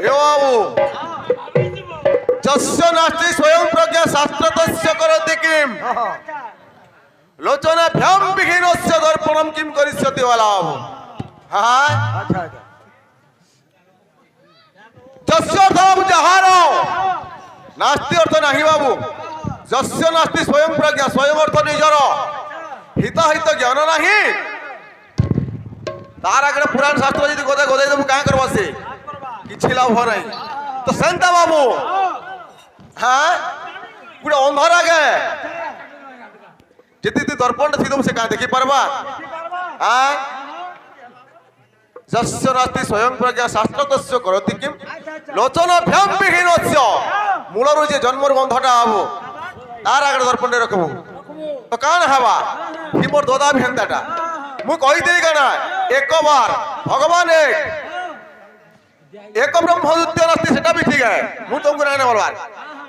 এ বাবু যস্য নাস্তি স্বয়ং প্রজ্ঞা শাস্ত্রতস্য করতি Kim লোচনা ভ্যাম বিহীনস্য দর্পণম Kim করিষ্যতি বলা বাবু। হ্যাঁ আচ্ছা আচ্ছা যস্য অর্থ বাবু যাহার, নাস্তি অর্থ নাহি বাবু। যস্য নাস্তি স্বয়ং প্রজ্ঞা, স্বয়ং অর্থ নিজর হিতাহিত জ্ঞান নাহি, তার আগে পুরাণ শাস্ত্র যদি গোদে গোদাই দেবু কাঁ করবা সে কিছু লাভ নাই। তো সেন্তা বাবু হ্যাঁ গোটে অন্ধর আগে যদি তুই দর্পণটা থি দেবু সে কাঁ দেখি পারবা? হ্যাঁ যস্য নাস্তি স্বয়ং প্রজ্ঞা শাস্ত্রতস্য করতি কিম লোচন ভ্যাম বিহীনস্য, মূলর যে জন্মর গন্ধটা হবো তার আগে দর্পণে রাখবো তো কান হবা কি মোর দোদা ভেন্তাটা মু কইতেই কানা একবার ভগবান এক ব্রহ্ম দ্বিতীয় নাস্তি, সেটা भी ठीक है মু তোমাকে না বলবার,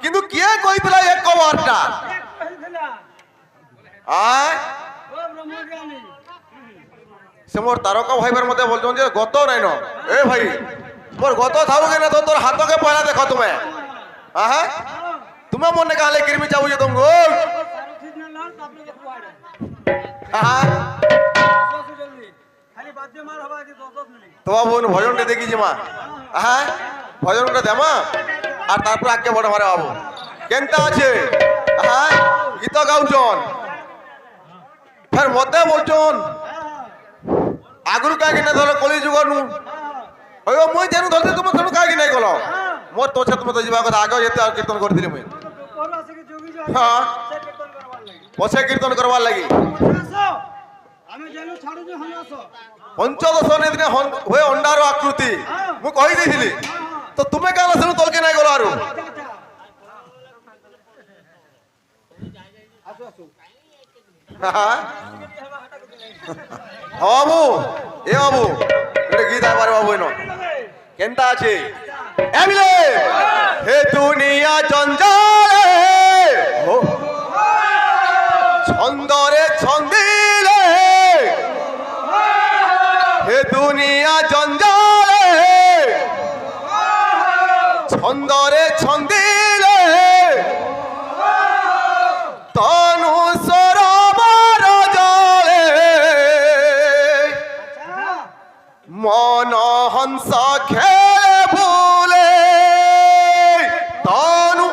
কিন্তু কে কইতলা একবারটা? আয় সে মোর তারকা ভাইবার মধ্যে বলছেন যে গত নাই ন এ ভাই মোর গত থাকো না তো তোর হাতকে পয়লা দেখো তুমি। হ্যাঁ তুমি মনে কালে কিরমি যাবো যে তুমি তো বাবু ভজনটা দেখি মা। হ্যাঁ ভজনটা দেমা আর তারপর আগে বড় মারে বাবু কেনটা আছে। হ্যাঁ গীত গাউছন ফের মতে বলছন আগুর কাকি না ধর কলি যুগ নু হইব মুই যেন ধরতে তুমি তুমি কাকি নাই গল মোর তো ছাত মতো যাবা কথা আগে যেতে আর কীর্তন করছিলি মুই। হ্যাঁ পছে কীর্তন করবার লাগি পঞ্চদশ দিনে হয়ে অন্ডার আকৃতি মু কই দিছিলি তো তুমি কেন শুনু তলকে নাই গল আরু। বাবু এ বাবু এটা গীত আবার বাবু এনো কেনটা আছে এবিলে হে দুনিয়া জঞ্জালে ছন্দরে ছন্দিলে, হে দুনিয়া জঞ্জালে ছন্দরে ছন্দিলে, তনু সরোবর জলে মন হংস খেলে ভুলে, তনু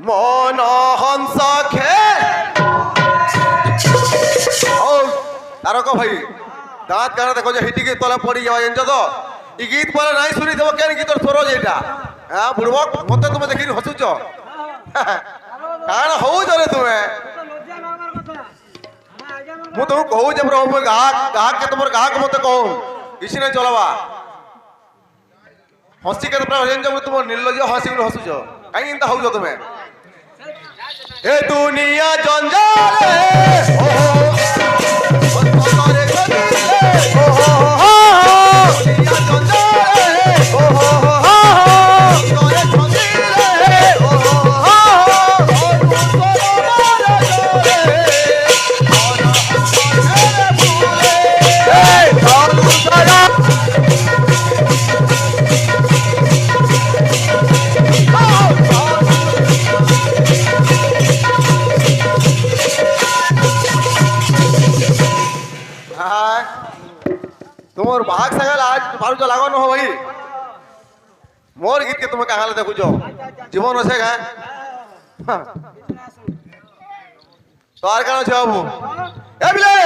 মন হংস তারক ভাই দাঁত কানা দেখো যে হিটিকে তলে পড়ি যাওয়া জানছ তো এই গীত পরে নাই শুনি দেবো কেন গীতর স্বর যেটা। হ্যাঁ বুড়বক মতে তুমি দেখি হসুছ কারণ হউছ রে তুমি মু তুমি কহু যে গাহকে তোমার গাহক মতে কহু কিছু নাই চলবা হসি কে তোমরা জানছ তোমার নির্লজ্জ হসি হসুছ কাই ইন্তা হউছ তুমি। এ দুনিয়া জঞ্জালে তোমার বাঘ সাগাল আজ ভালো লাগানো হো ভাই মোর গীত কে তুমি কাহালে দেখুছ জীবন আছে গা তোর কেন আছে বাবু এবিলে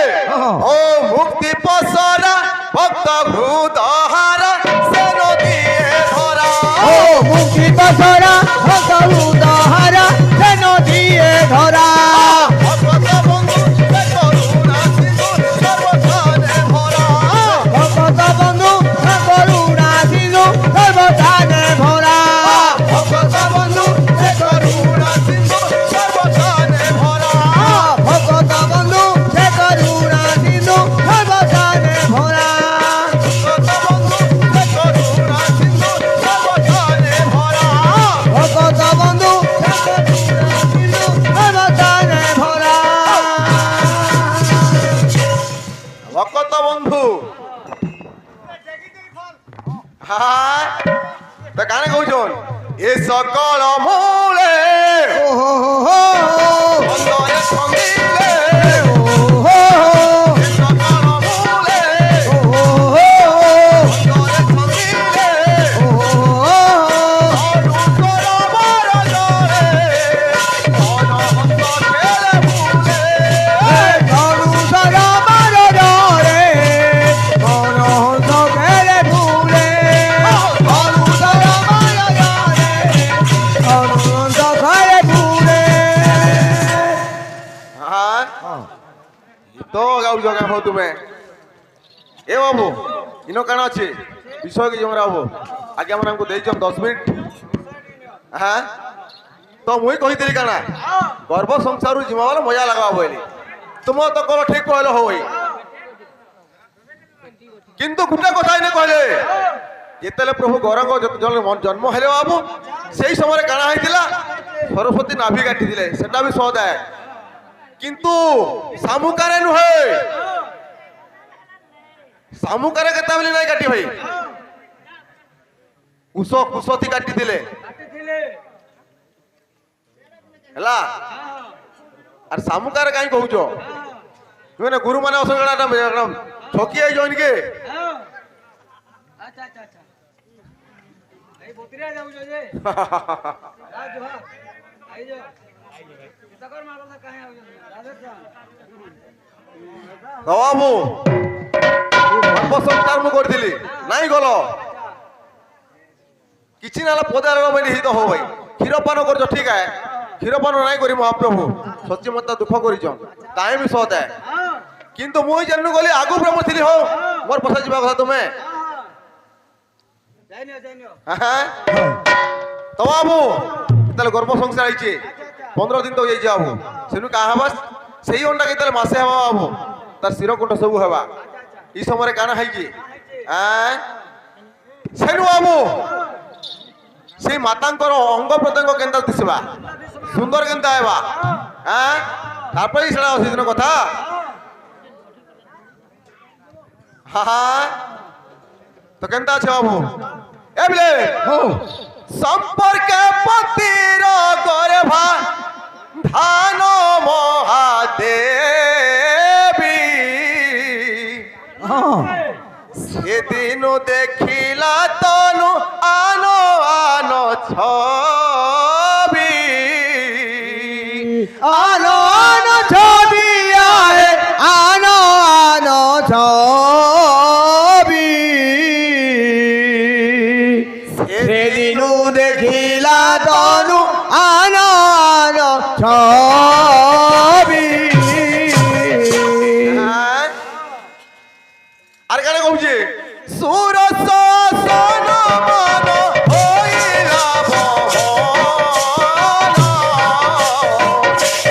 ও মুক্তি পসরা ভক্ত ভূতহারা সে নদীয়ে ধরা, ও মুক্তি পসরা ভক্ত ভূতহারা সে নদীয়ে ধরা, ভগত বন্ধু সে করুণা সিন্ধু সর্বথানে ভরা, ভগত বন্ধু সে করুণা সিন্ধু সর্বথানে ভরা, ভগত বন্ধু সে করুণা সিন্ধু সর্বথানে ভরা, ভগত বন্ধু সে করুণা সিন্ধু সর্বথানে হ্যাঁ তা কানে কହୁছন এ সকল মূলে অন্তরে সঙ্গীলে এ সকল মূলে অন্তরে সঙ্গীলে অনুকর বরজরে অনহন্ত খেলে ভুলে হ্যাঁ তো গাউছ কেন তুমি এ বাবু ইনো কেন আছে বিষয় কি জমরা বাবু আগে আমরা আমাকে দেইছম 10 মিনিট হ্যাঁ তো মুই কইতেলি কানা গর্ভ সংসারু জিমা বলে মজা লাগাবা বলি তুমি তো কল ঠিক কইলো হই কিন্তু গুটা কথা এনে কইলে যেতেলে প্রভু গৌরাঙ্গ জন্ম হেলে বাবু সেই সময় কানা হয়েছিলা সরস্বতী নাভি কাটি দিলে সেটা বি সহ দেয় কিন্তু সামুকারে নুহে সামুকারে কেতাবলি নাই কাটি ভাই কুশতি কাটি দিলে ହେଲା আর সামুকারে কাই কହୁଛ তুমি গুরু মানে অসংগড়া ঠকি আই জইন কে আচ্ছা আচ্ছা আচ্ছা এই বতিরা যাউছ যে রাজ হা আই যা তকর মারো না কাহে আউছ রাধেশ্যাম বাবু সংসার মু করছিলি নাই গল କିଛି ନାଲା ପଦାର ମାନେ ହିତ ହୋ ଭାଇ କ୍ଷୀରପାନ କରୁଛ ଠିକ ହେ କ୍ଷୀରପାନ ନାଇଁ କରି ମହାପ୍ରଭୁ ସଚ୍ଚି ମତେ ଦୁଃଖ କରିଛ କାହିଁ ବି ସତ ହେ କିନ୍ତୁ ମୁଇଁ ଜାଣିନୁ ଗଲି ଆଗୁ ପ୍ରେମ ଥିଲି ହଉ ମୋର ପଛା ଯିବା କଥା ତୁମେ তো বাবু তাহলে গর্ভ সংসার আইছে 15 দিন তো যাইছে বাবু সেনু কাহা হবা সেই অন্ডা কে তাহলে মাসে হবা বাবু তার শিরকুণ্ড সবু হবা এই সময় কানা হাইছে সেনু বাবু সেই মাতাঙ্কর অঙ্গ প্রত্যঙ্গ কেন্দ্র দিশবা সুন্দর কেন্দ্র আইবা তারপরে সেটা সেদিন কথা তো কেন্দ্র আছে বাবু এবিলে সম্পর্কে পতির গর্ভা ধান মহাদেবী সেদিন দেখিলা তনু আনো আনো ছবি আনো আনো ছবি আয়ে আনো আনো ছবি সেদিন দেখিলা তনু আনো আনো ছবি আর কেন কହୁছে সুরস সন মন হইলা বহন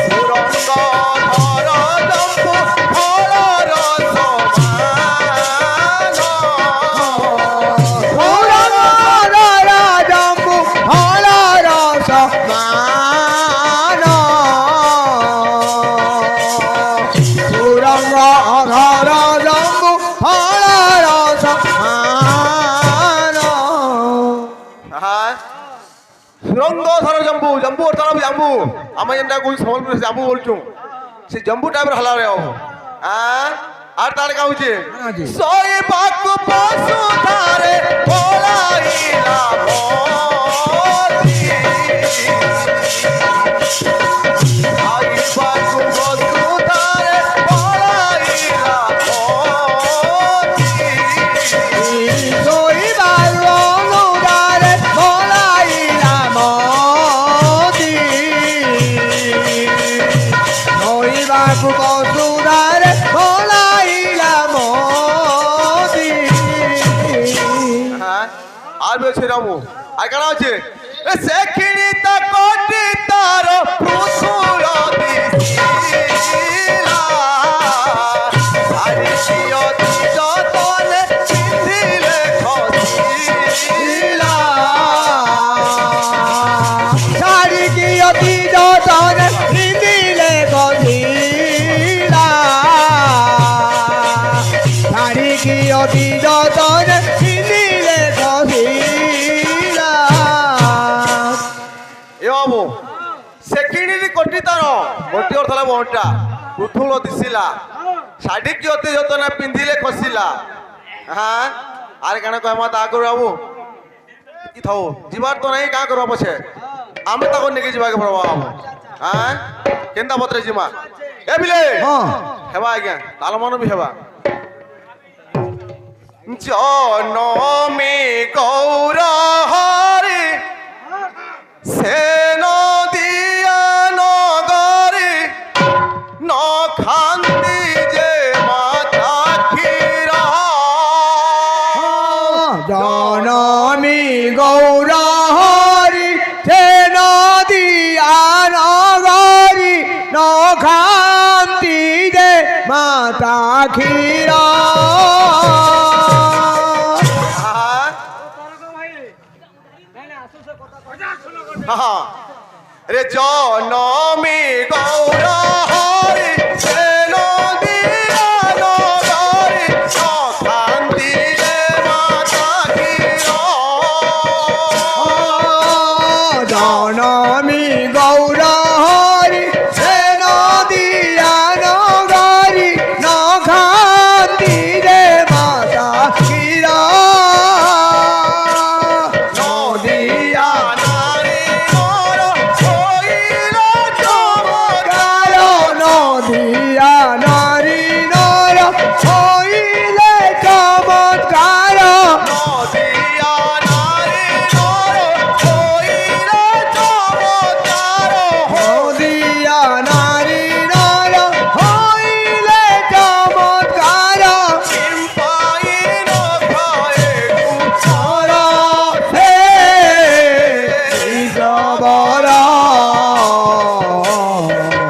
সুরঙ্গ ধর জম্বু ফলর সমান জম্বু ফলর সমান সুরঙ্গ ধর জম্বু ফলর সমান সুরঙ্গ ধর জম্বু জম্বু অর্থাৎ জাম্বু আমি যেটা কই সম্বলপুর জাম্বু বলছু সে জম্বু টাইপের হালা রে বাবু আর তার কাউছে সই বাকু পশু ধারে বলাইলা মতি আই বাকু পশু ধারে বলাইলা মতি শৈবার অনুদারে বলাইলা মতি শৈবাকু বসুধারে বলাইলা মতি আর বলছে রামু আর কেন আছে সেখিনি তা কোটি তার ফুসুল দিছিলা আরে শিও যতনে চিঠিলে খসিলা শাড়ি কি অতি যতনে নিদিলে গজিলা শাড়ি কি অতি যতনে নিদিলে গজিলা জানো গোটি অর্থলা বহটা উঠুল দিছিলা শাড়ি কি অতি যত না পিন্ধিলে খসিলা হ্যাঁ আর কেন কহমা তা করু বাবু কি থাও ଯିବାର তো নাই কা করব পছে আমি তাকে নেকি যাবাকে পড়বা বাবু হ্যাঁ কেনতা পত্রে জিমা এ বিলে হ্যাঁ হেবা আজ্ঞা তাল মন বি হেবা জনমে গৌর হরি সে নদিয়া নগরী ন খান্তি যে মাতা ক্ষীরা জনমী গৌর হরি সে নদিয়া নগরী নখান্তি দে মাতা ক্ষীরা রে জনমী গৌর হরি সে নদিয়া নগরী নখান্তি যে মাতা ক্ষীরা জনমী গৌর হরি সে নদিয়া নগরী নখান্তি দে মাতা ক্ষীরা নদিয়া নারী নর হইল চমৎকার নদিয়া নারী নর হইলে চমৎকার নদিয়া নারী নর হইল চমৎকার নদিয়া নারী নর হইলে চমৎকার সিম্পাইন ভয়ে কুচর হে জবর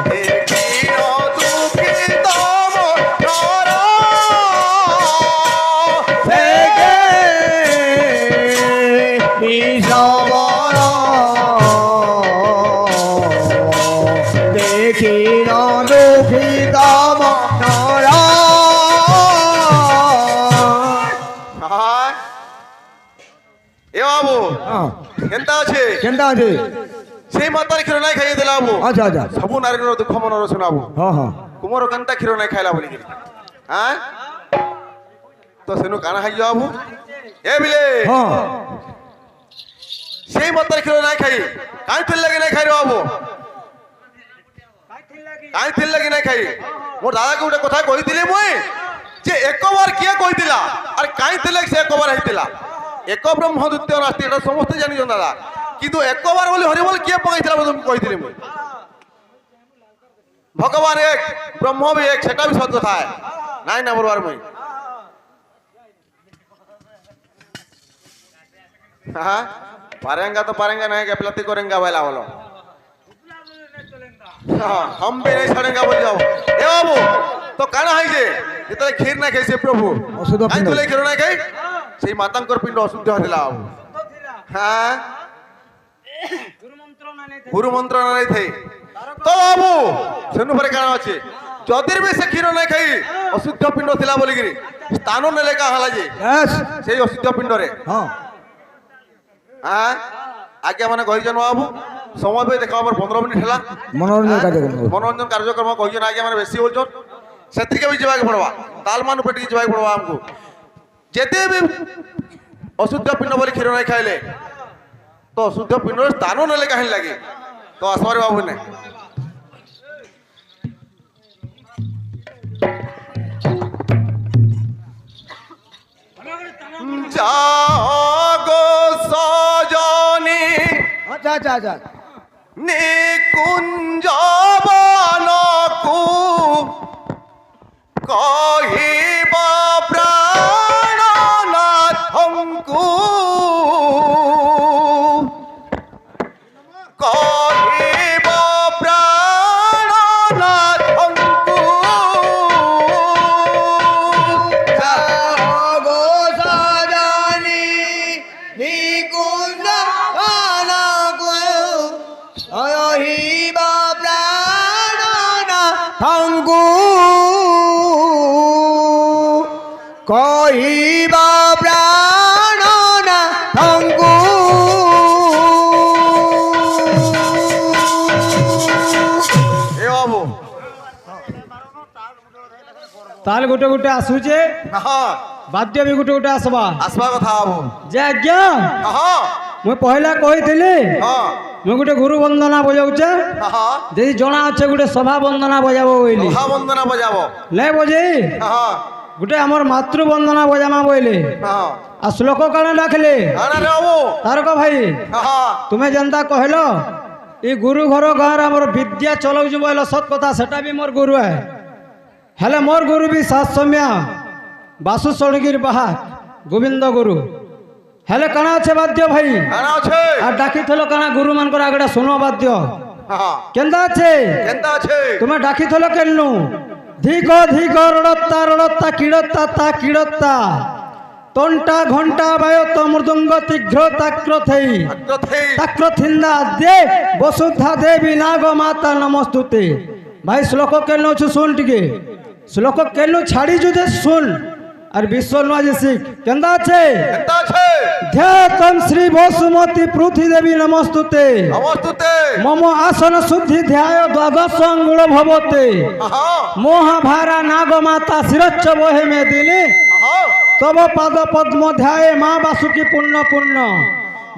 দেখিন দুঃখিতম নর থেকে বিষবর দেখি ন দুঃখিতম নর হায় এ বাবু কেনতা আছে কেনতা আছে সেই মাতার ক্ষীর নাই খাইয়ে দিলা বাবু আচ্ছা আচ্ছা সবু নারীর দুঃখ মনর শোনাবু হ্যাঁ হ্যাঁ কুমর কেনতা ক্ষীর নাই খাইলা বলি হ্যাঁ তো সেনু কানা খাই বাবু এ বিলে হ্যাঁ সেই মাতার ক্ষীর নাই খাই কাই থিল লাগি নাই খাই রে বাবু কাই থিল লাগি নাই খাই মোর দাদাকে গোটে কথা কইଥିଲି মুই যে একবার কিয়ে কইতিলা আর কাই থিলে সে একবার হইতিলা এক ব্রহ্ম দ্বিতীয় নাস্তি এটা সমস্ত জানিছেন দাদা কিন্তু একবার বলি হরিবল কিয়ে পকাইছিলা বলে কইଥିଲି মুই ভগবান এক ব্রহ্ম বি এক সেটা বি সত্য কথা নাই না বলবার মুই हाँ पारेंगा तो पारेंगा नहीं गफलती करेंगे वाला बोलो हाँ हम भी नहीं छोड़ेंगे बोल जाओ ए बाबू तो काना है जे इतना खीर ना कैसे प्रभु अशुद्ध काई पिंड। तुले खीर ना खाई সেই মাতাঙ্কর পিণ্ড অশুদ্ধ হইলা বাবু হ্যাঁ গুরু মন্ত্র না নাই থাই তো বাবু সেনু পরে কানা আছে যদির বি সে ক্ষীর নাই খাই অশুদ্ধ পিণ্ড থিলা বলিগিরি স্থান নেলে কা হলা যে यस সেই অশুদ্ধ পিণ্ডরে हाँ হ্যাঁ আগে মানে কইছেন বাবু সময় পাই দেখা আমার 15 মিনিট হেলা मनोरंजन कार्यक्रम মনোরঞ্জন কার্যক্রম কইছেন আগে মানে বেশি বলছন সেতিকে বি যাবাকে পড়বা তাল মান পেটি যাবাকে পড়বা আমকু যেতে বি অশুদ্ধ পিণ্ড বলি ক্ষীর নাই খাইলে তো অশুদ্ধ পিণ্ডর স্থানও নেলে কাহিন লাগে তো আসবারে বাবু নে জাগো সজনী अच्छा अच्छा अच्छा নিকুঞ্জ বনকু কহিব প্রাণনাথঙ্কু কহিব প্রাণনাথঙ্কু जागो सजनी निकुंज वनकु अहिबा प्राणना थंगु ତାହେଲେ ଗୋଟେ ଗୋଟେ ଆସୁଛେ ହଁ ବାଦ୍ୟ ବି ଗୋଟେ ଗୋଟେ ଆସବା আসবা কথা বাবু ଯେ ଆଜ୍ଞା ହଁ ମୁଁ ପହିଲା କହିଥିଲି ହଁ ମୁଁ ଗୋଟେ ଗୁରୁ ବନ୍ଦନା ବଜାଉଛେ ହଁ ଯଦି ଜଣା ଅଛି ଗୋଟେ ସଭା ବନ୍ଦନା ବଜାବ ବୋଇଲି মহাবন্দনা বজাব ନାଇଁ ବଜେଇ হ্যাঁ ଗୋଟେ ଆମର ମାତୃ ବନ୍ଦନା ବଜାମା ବୋଇଲେ হ্যাঁ ଆଉ ଶ୍ଲୋକ କାଣା ଡାକିଲେ আরে বাবু ତାରକ ଭାଇ হ্যাঁ ତୁମେ ଯେନ୍ତା କହିଲ ଏ ଗୁରୁ ଘର ଗାଁରେ ଆମର ବିଦ୍ୟା ଚଲାଉଛୁ ବୋଇଲ ସତ କଥା ସେଟା ବି ମୋର ଗୁରୁ ହେ ହେଲେ ମୋର ଗୁରୁ ବି ସାତ ସୌମ୍ୟା ବାସୁ ଷଡ଼ଗିର ବାହା ଗୋବିନ୍ଦ ଗୁରୁ ହେଲେ କାଣା ଅଛେ ବାଦ୍ୟ ଭାଇ আনা আছে আর ডাকিথল কানা গুরু মানকর আগেটা শোনো বাদ্য হ্যাঁ কেনতা আছে কেনতা আছে তুমি ডাকিথল কেনু ধিক ধিক রড়ত্তা কিড়ত্তা তা কিড়ত্তা তন্টা ঘন্টা বায়ত মৃদঙ্গ তীঘ্র তাক্রথেই আগ্রথেই তাক্রথিন্দা দে বসুধা দেবী নাগ মাতা নমস্তুতে ভাই শ্লোক কেন অছু শুন টিকে শ্লোক কেন ছাড়িছু যে শুন আর বিশ্ব নয় যে শিখ কেনতা আছে কেনতা আছে ধ্যাতম শ্রী বসুমতী পৃথ্বী দেবী নমস্তুতে নমস্তুতে মম আসন শুদ্ধি ধ্যায় দ্বাদশ অঙ্গুল ভবতে হ্যাঁ মোহভারা নাগমাতা শিরচ্ছ বহে মে দিলে হ্যাঁ তব পাদ পদ্ম ধ্যায়ে মা বাসুকি পুণ্য পুণ্য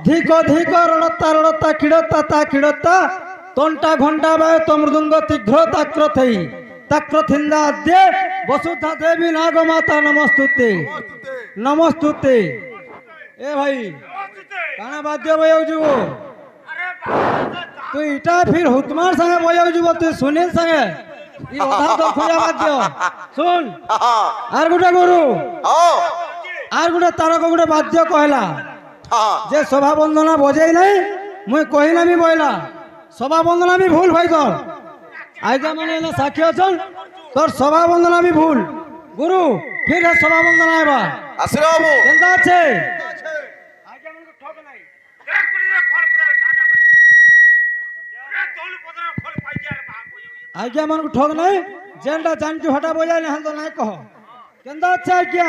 ধিক ধিক রড়ত্তা কিড়ত্তা তা কিড়ত্তা তন্টা ঘণ্টা বায়ত মৃদঙ্গ তীঘ্র তাক্রথেই তাক্রথিন্দা দে বসুধা দেবী নাগমাতা নমস্তুতে নমস্তুতে এ ভাই কানা বাদ্য বজাউଛୁ তুই ইটা ফির হুতমার সঙ্গে বজাউଛୁ তুই সুনীল সঙ্গে ই অধা তো খুঁজা বাদ্য শুন হ্যাঁ আর গোটে গুরু হ্যাঁ আর গোটে তারক গোটে বাদ্য কহলা হ্যাঁ যে সভা বন্দনা বজাই নাই মুই কহিনা বি বইলা সভা বন্দনা বি ভুল ভাই তোর আইজা মানে এনে সাক্ষী অছন তোর সভা বন্দনা বি ভুল গুরু ফির হে সভা বন্দনা এবা আসিরে বাবু কেনতা আছে আজ্ঞা মানুষ ঠক নাই যেনটা জানছু হটা বজাই না তো নাই কহ কেনতা আছে আজ্ঞা